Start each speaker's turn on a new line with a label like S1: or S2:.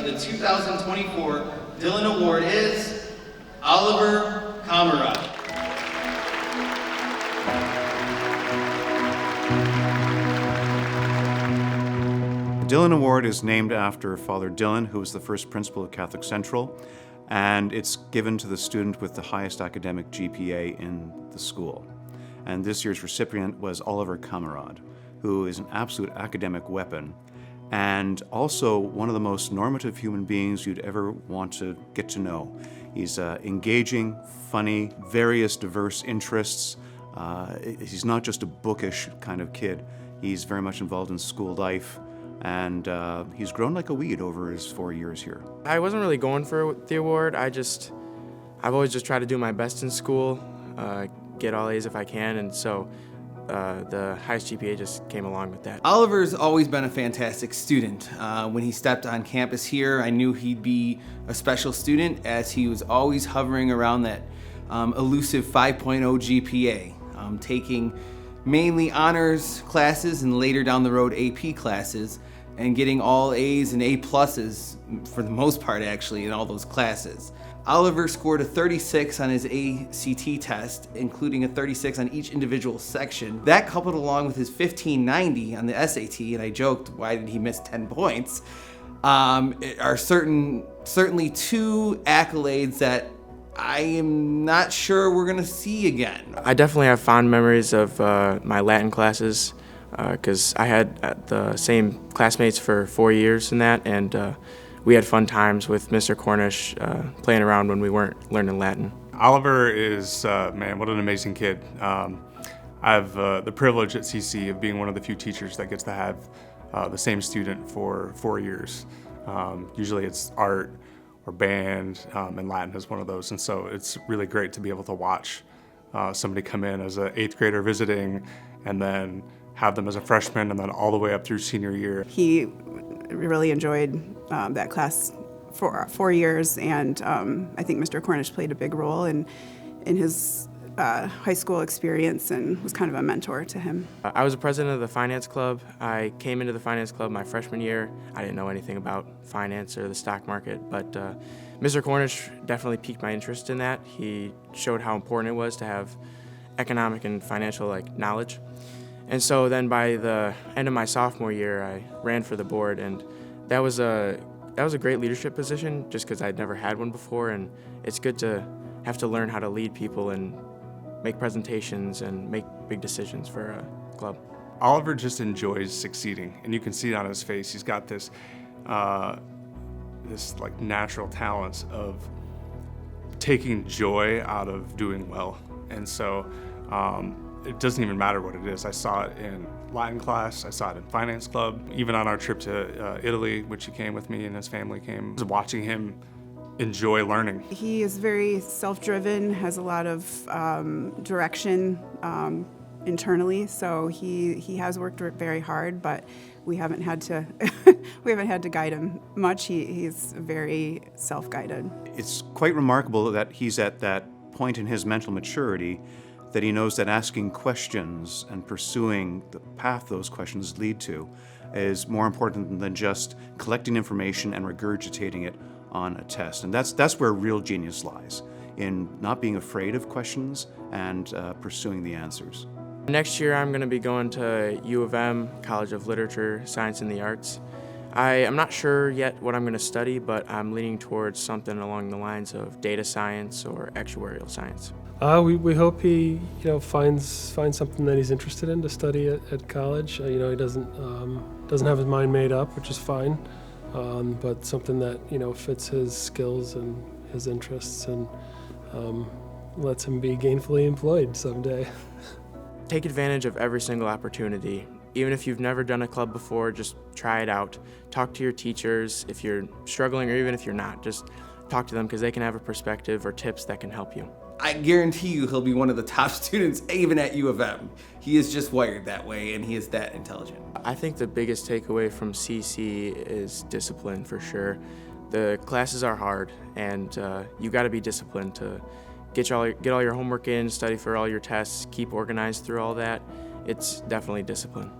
S1: the 2024 Dillon Award is Oliver Kammeraad.
S2: The Dillon Award is named after Father Dillon, who was the first principal of Catholic Central, and it's given to the student with the highest academic GPA in the school. And this year's recipient was Oliver Kammeraad, who is an absolute academic weapon and also one of the most normative human beings you'd ever want to get to know. He's engaging, funny, various diverse interests. He's not just a bookish kind of kid. He's very much involved in school life, and he's grown like a weed over his 4 years here.
S3: I wasn't really going for the award. I've always just tried to do my best in school, get all A's if I can, and so the highest GPA just came along with that.
S1: Oliver's always been a fantastic student. When he stepped on campus here, I knew he'd be a special student, as he was always hovering around that elusive 5.0 GPA, taking mainly honors classes and later down the road AP classes, and getting all A's and A pluses for the most part actually in all those classes. Oliver scored a 36 on his ACT test, including a 36 on each individual section. That coupled along with his 1590 on the SAT, and I joked, why did he miss 10 points, are certainly two accolades that I am not sure we're gonna see again.
S3: I definitely have fond memories of my Latin classes, because I had the same classmates for 4 years in that, and we had fun times with Mr. Cornish playing around when we weren't learning Latin.
S4: Oliver is, man, what an amazing kid. I have the privilege at CC of being one of the few teachers that gets to have the same student for 4 years. Usually it's art or band, and Latin is one of those, and so it's really great to be able to watch somebody come in as an 8th grader visiting and then have them as a freshman and then all the way up through senior year.
S5: He really enjoyed that class for 4 years, and I think Mr. Cornish played a big role in his high school experience and was kind of a mentor to him.
S3: I was a president of the finance club. I came into the finance club my freshman year. I didn't know anything about finance or the stock market, but Mr. Cornish definitely piqued my interest in that. He showed how important it was to have economic and financial knowledge. And so then by the end of my sophomore year, I ran for the board, and that was a great leadership position just because I'd never had one before, and it's good to have to learn how to lead people and make presentations and make big decisions for a club.
S4: Oliver just enjoys succeeding, and you can see it on his face. He's got this natural talent of taking joy out of doing well, and so it doesn't even matter what it is. I saw it in Latin class, I saw it in finance club, even on our trip to Italy, which he came with me and his family came. Just watching him enjoy learning.
S5: He is very self-driven, has a lot of direction internally, so he has worked very hard, but we haven't had to guide him much. He's very self-guided.
S2: It's quite remarkable that he's at that point in his mental maturity that he knows that asking questions and pursuing the path those questions lead to is more important than just collecting information and regurgitating it on a test. And that's where real genius lies, in not being afraid of questions and pursuing the answers.
S3: Next year I'm going to be going to U of M, College of Literature, Science and the Arts. I am not sure yet what I'm going to study, but I'm leaning towards something along the lines of data science or actuarial science.
S6: We hope he finds something that he's interested in to study at college. He doesn't have his mind made up, which is fine, but something that fits his skills and his interests and lets him be gainfully employed someday.
S3: Take advantage of every single opportunity. Even if you've never done a club before, just try it out. Talk to your teachers if you're struggling, or even if you're not, just talk to them because they can have a perspective or tips that can help you.
S1: I guarantee you he'll be one of the top students even at U of M. He is just wired that way, and he is that intelligent.
S3: I think the biggest takeaway from CC is discipline for sure. The classes are hard, and you got to be disciplined to get all your homework in, study for all your tests, keep organized through all that. It's definitely discipline.